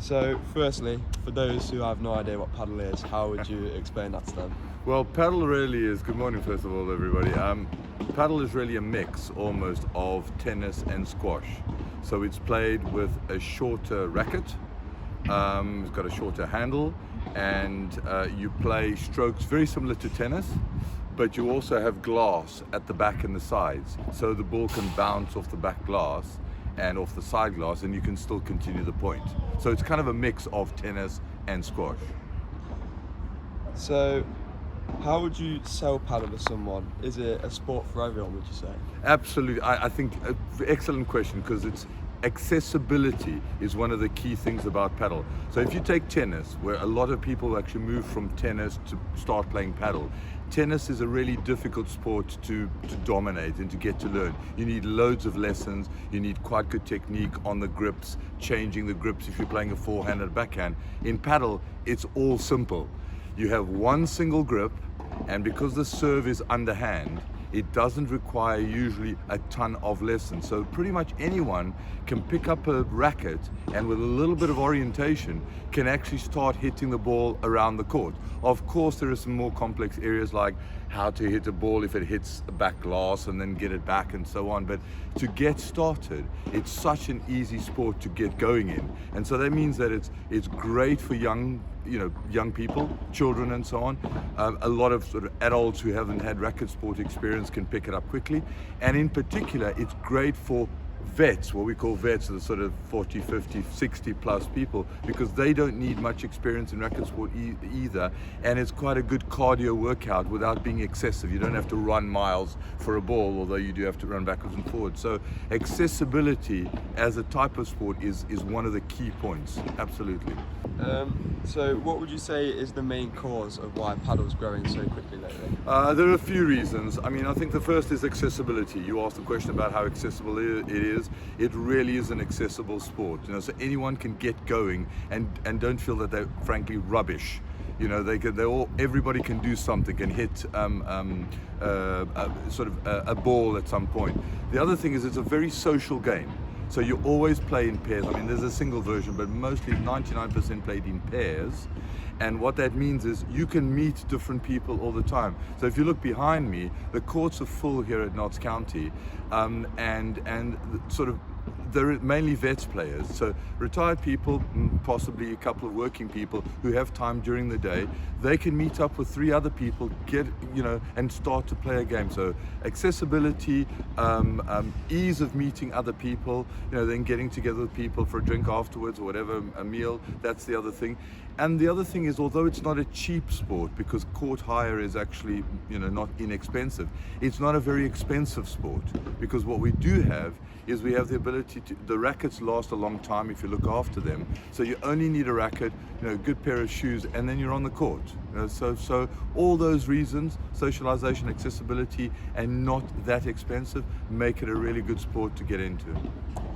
So, firstly, for those who have no idea what paddle is, how would you explain that to them? Well, paddle really is, good morning first of all everybody, paddle is really a mix almost of tennis and squash. So it's played with a shorter racket, it's got a shorter handle, and you play strokes very similar to tennis, but you also have glass at the back and the sides, so the ball can bounce off the back glass and off the side glass, and you can still continue the point. So it's kind of a mix of tennis and squash. So, how would you sell paddle to someone? Is it a sport for everyone, would you say? Absolutely. I think excellent question, because it's accessibility is one of the key things about paddle. So if you take tennis, where a lot of people actually move from tennis to start playing paddle, tennis is a really difficult sport to dominate and to get to learn. You need loads of lessons, you need quite good technique on the grips, changing the grips if you're playing a forehand and a backhand. In paddle, it's all simple. You have one single grip, and because the serve is underhand, it doesn't require usually a ton of lessons. So pretty much anyone can pick up a racket and with a little bit of orientation can actually start hitting the ball around the court. Of course, there are some more complex areas like how to hit a ball if it hits a back glass and then get it back and so on. But to get started, it's such an easy sport to get going in. And so that means that it's great for young people, children and so on. A lot of sort of adults who haven't had racket sport experience can pick it up quickly. And in particular, it's great for vets, what we call vets, the sort of 40, 50, 60 plus people, because they don't need much experience in racket sport either, and it's quite a good cardio workout without being excessive. You don't have to run miles for a ball, although you do have to run backwards and forwards. So accessibility as a type of sport is one of the key points, absolutely. So what would you say is the main cause of why paddle's growing so quickly lately? There are a few reasons. I mean, I think the first is accessibility. You asked the question about how accessible it is. It really is an accessible sport, so anyone can get going and don't feel that they're frankly rubbish. Everybody can do something, can hit a ball at some point. The other thing is it's a very social game. So you always play in pairs. I mean, there's a single version, but mostly 99% played in pairs. And what that means is you can meet different people all the time. So if you look behind me, the courts are full here at Notts County, and sort of they're mainly vets players, so retired people, possibly a couple of working people who have time during the day, they can meet up with 3 other people, and start to play a game. So accessibility, ease of meeting other people, then getting together with people for a drink afterwards or whatever, a meal, that's the other thing. And the other thing is, although it's not a cheap sport, because court hire is actually not inexpensive, it's not a very expensive sport, because what we do have is we have the ability to, the rackets last a long time if you look after them. So you only need a racket, a good pair of shoes, and then you're on the court. So all those reasons, socialization, accessibility, and not that expensive, make it a really good sport to get into.